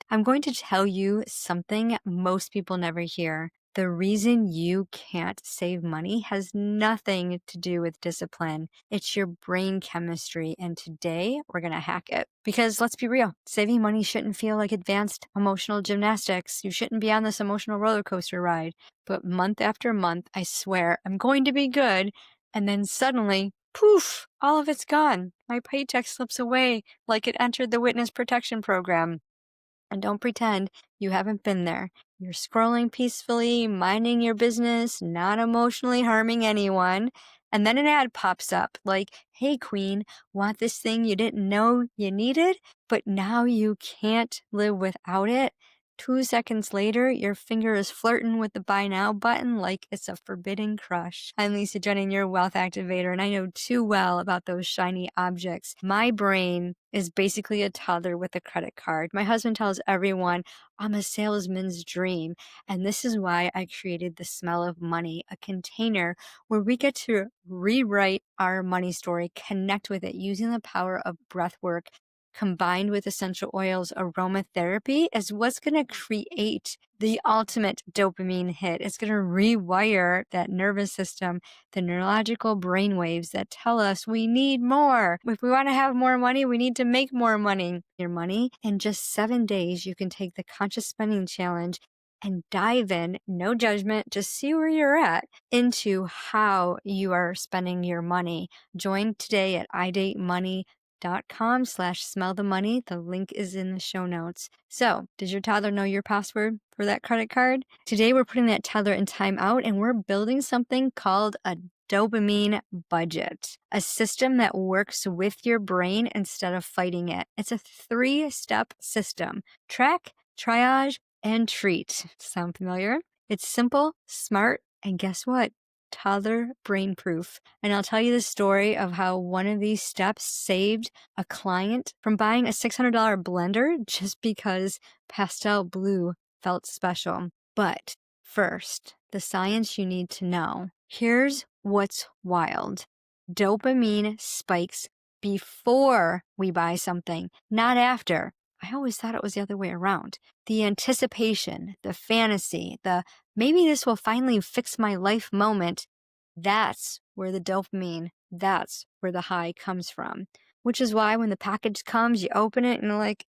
I'm going to tell you something most people never hear. The reason you can't save money has nothing to do with discipline. It's your brain chemistry. And today we're going to hack it. Because let's be real, saving money shouldn't feel like advanced emotional gymnastics. You shouldn't be on this emotional roller coaster ride. But month after month, I swear I'm going to be good. And then suddenly, poof, all of it's gone. My paycheck slips away like it entered the witness protection program. And don't pretend you haven't been there. You're scrolling peacefully, minding your business, not emotionally harming anyone. And then an ad pops up like, hey, queen, want this thing you didn't know you needed, but now you can't live without it? 2 seconds later, your finger is flirting with the buy now button like it's a forbidden crush. I'm Lisa Drennon, your wealth activator, and I know too well about those shiny objects. My brain is basically a toddler with a credit card. My husband tells everyone I'm a salesman's dream. And this is why I created The Smell of Money, a container where we get to rewrite our money story, connect with it using the power of breath work combined with essential oils aromatherapy is what's going to create the ultimate dopamine hit. It's going to rewire that nervous system, the neurological brain waves that tell us we need more. If we want to have more money, we need to make more money. Your money in just 7 days, you can take the conscious spending challenge and dive in, no judgment, just see where you're at, into how you are spending your money. Join today at idatemoney.com/smellthemoney. The link is in the show notes. So, does your toddler know your password for that credit card? Today, we're putting that toddler in timeout and we're building something called a dopamine budget, a system that works with your brain instead of fighting it. It's a 3-step system: track, triage, and treat. Sound familiar? It's simple, smart, and guess what? Toddler brain proof. And I'll tell you the story of how one of these steps saved a client from buying a $600 blender just because pastel-blue felt special. But first, the science you need to know. Here's what's wild. Dopamine spikes before we buy something, not after. I always thought it was the other way around. The anticipation, the fantasy, the maybe this will finally fix my life moment, that's where the dopamine, that's where the high comes from. Which is why when the package comes, you open it and you're like,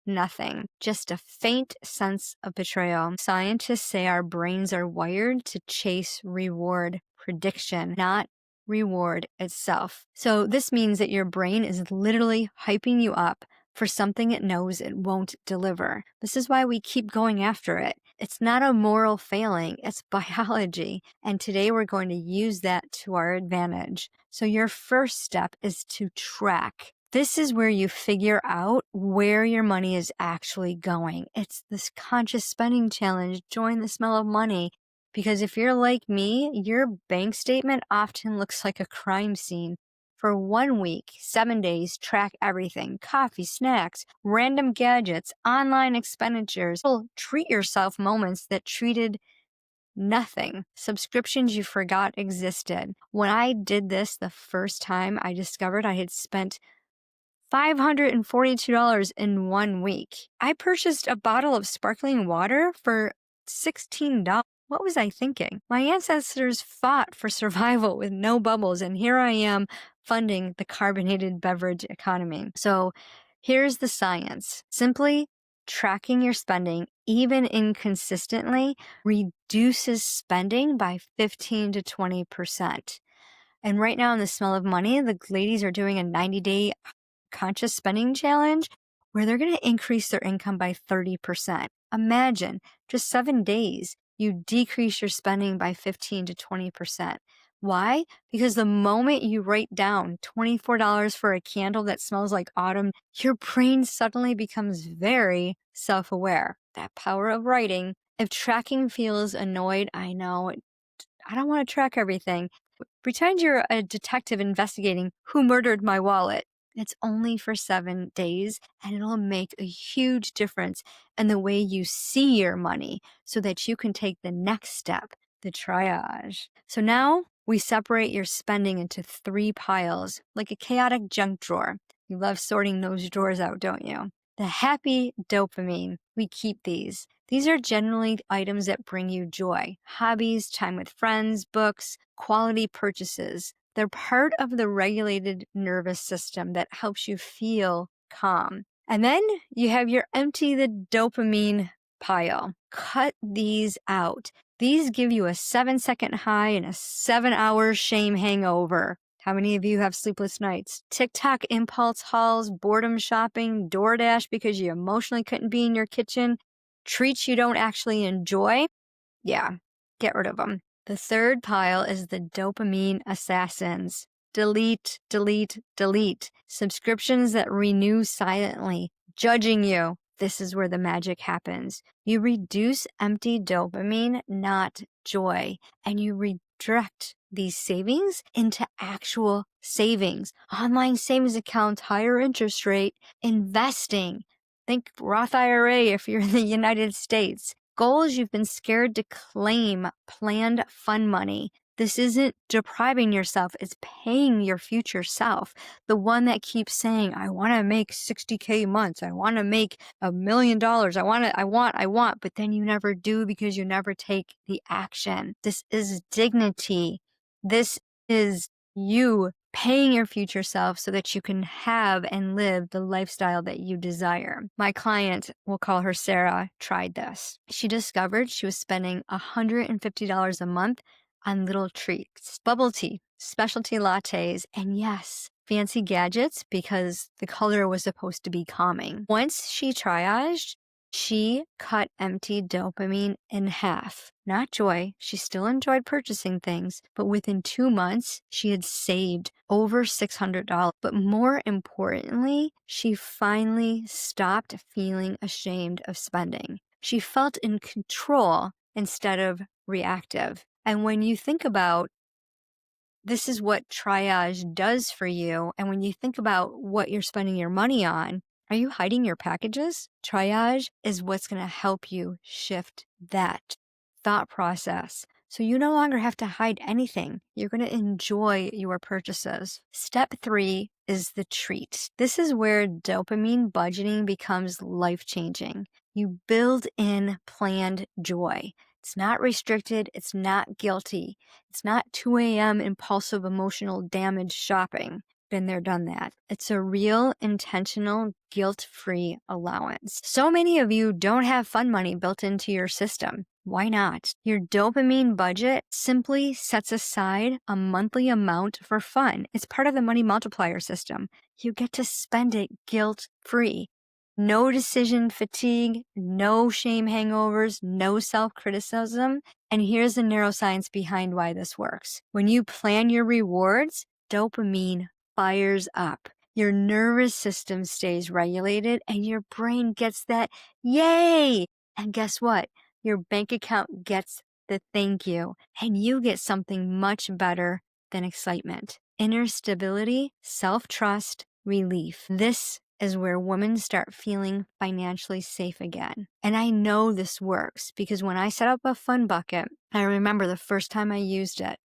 nothing. Just a faint sense of betrayal. Scientists say our brains are wired to chase reward prediction, not reward itself. So this means that your brain is literally hyping you up for something it knows it won't deliver. This is why we keep going after it. It's not a moral failing, it's biology. And today we're going to use that to our advantage. So your first step is to track. This is where you figure out where your money is actually going. It's this conscious spending challenge. Join the smell of money. Because if you're like me, your bank statement often looks like a crime scene. For 1 week, 7 days, track everything: coffee, snacks, random gadgets, online expenditures, treat yourself moments that treated nothing, subscriptions you forgot existed. When I did this the first time, I discovered I had spent $542 in 1 week. I purchased a bottle of sparkling water for $16. What was I thinking? My ancestors fought for survival with no bubbles, and here I am funding the carbonated beverage economy. So here's the science. Simply tracking your spending, even inconsistently, reduces spending by 15 to 20%. And right now in the Smell of Money, the ladies are doing a 90-day conscious spending challenge where they're going to increase their income by 30%. Imagine just 7 days, you decrease your spending by 15 to 20%. Why? Because the moment you write down $24 for a candle that smells like autumn, your brain suddenly becomes very self-aware. That power of writing. If tracking feels annoyed, I know, I don't want to track everything. Pretend you're a detective investigating who murdered my wallet. It's only for 7 days, and it'll make a huge difference in the way you see your money so that you can take the next step, the triage. So now we separate your spending into 3 piles, like a chaotic junk drawer. You love sorting those drawers out, don't you? The happy dopamine. We keep these. These are generally items that bring you joy. Hobbies, time with friends, books, quality purchases. They're part of the regulated nervous system that helps you feel calm. And then you have your empty the dopamine pile. Cut these out. These give you a 7-second high and a 7-hour shame hangover. How many of you have sleepless nights? TikTok impulse hauls, boredom shopping, DoorDash because you emotionally couldn't be in your kitchen, treats you don't actually enjoy? Yeah, get rid of them. The third pile is the dopamine assassins. Delete, delete, delete. Subscriptions that renew silently, judging you. This is where the magic happens. You reduce empty dopamine, not joy, and you redirect these savings into actual savings. Online savings accounts, higher interest rate, investing. Think Roth IRA if you're in the United States. Goals you've been scared to claim, planned fun money. This isn't depriving yourself, it's paying your future self. The one that keeps saying, I want to make 60K months. I want to make $1 million. I want, but then you never do because you never take the action. This is dignity. This is you paying your future self so that you can have and live the lifestyle that you desire. My client, we'll call her Sarah, tried this. She discovered she was spending $150 a month on little treats, bubble tea, specialty lattes, and yes, fancy gadgets because the color was supposed to be calming. Once she triaged, she cut empty dopamine in half. Not joy. She still enjoyed purchasing things, but within 2 months, she had saved over $600. But more importantly, she finally stopped feeling ashamed of spending. She felt in control instead of reactive. And when you think about this is what triage does for you, and when you think about what you're spending your money on, are you hiding your packages? Triage is what's going to help you shift that thought process. So you no longer have to hide anything. You're going to enjoy your purchases. Step 3 is the treat. This is where dopamine budgeting becomes life-changing. You build in planned joy. It's not restricted. It's not guilty. It's not 2 a.m. impulsive emotional damage shopping. Been there, done that. It's a real, intentional, guilt-free allowance. So many of you don't have fun money built into your system. Why not? Your dopamine budget simply sets aside a monthly amount for fun. It's part of the money multiplier system. You get to spend it guilt-free. No decision fatigue, no shame hangovers, no self-criticism. And here's the neuroscience behind why this works. When you plan your rewards, dopamine fires up. Your nervous system stays regulated and your brain gets that yay. And guess what? Your bank account gets the thank you. And you get something much better than excitement. Inner stability, self-trust, relief. This is where women start feeling financially safe again. And I know this works because when I set up a fun bucket, I remember the first time I used it,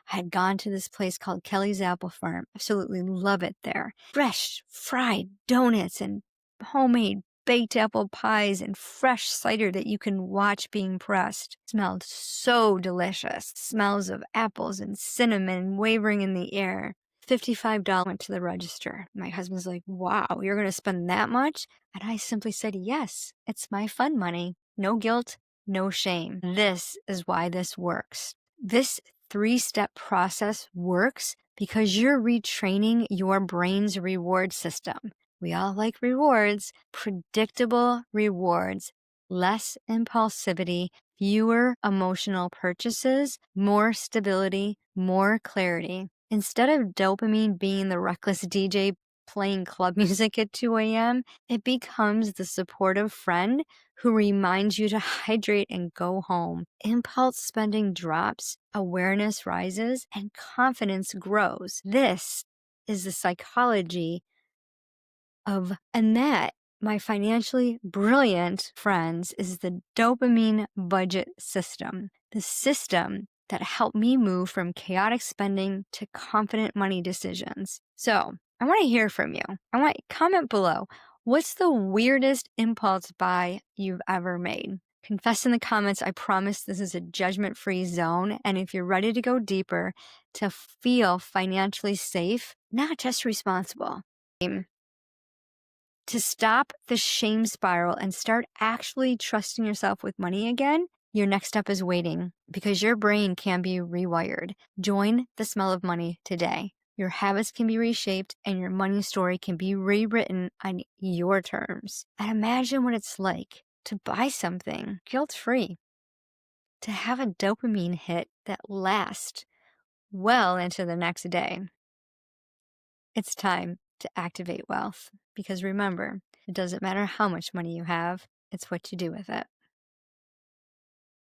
I had gone to this place called Kelly's Apple Farm. Absolutely love it there. Fresh fried donuts and homemade baked apple pies and fresh cider that you can watch being pressed. Smelled so delicious. Smells of apples and cinnamon wavering in the air. $55 went to the register. My husband's like, wow, you're going to spend that much? And I simply said, yes, it's my fun money. No guilt, no shame. This is why this works. This 3-step process works because you're retraining your brain's reward system. We all like rewards, predictable rewards, less impulsivity, fewer emotional purchases, more stability, more clarity. Instead of dopamine being the reckless DJ playing club music at 2 a.m., it becomes the supportive friend who reminds you to hydrate and go home. Impulse spending drops, awareness rises, and confidence grows. This is the psychology of Annette, my financially brilliant friends, is the dopamine budget system. The system that helped me move from chaotic spending to confident money decisions. So I want to hear from you. I want comment below. What's the weirdest impulse buy you've ever made? Confess in the comments. I promise this is a judgment-free zone. And if you're ready to go deeper to feel financially safe, not just responsible, to stop the shame spiral and start actually trusting yourself with money again, your next step is waiting because your brain can be rewired. Join the smell of money today. Your habits can be reshaped and your money story can be rewritten on your terms. And imagine what it's like to buy something guilt-free, to have a dopamine hit that lasts well into the next day. It's time to activate wealth because remember, it doesn't matter how much money you have, it's what you do with it.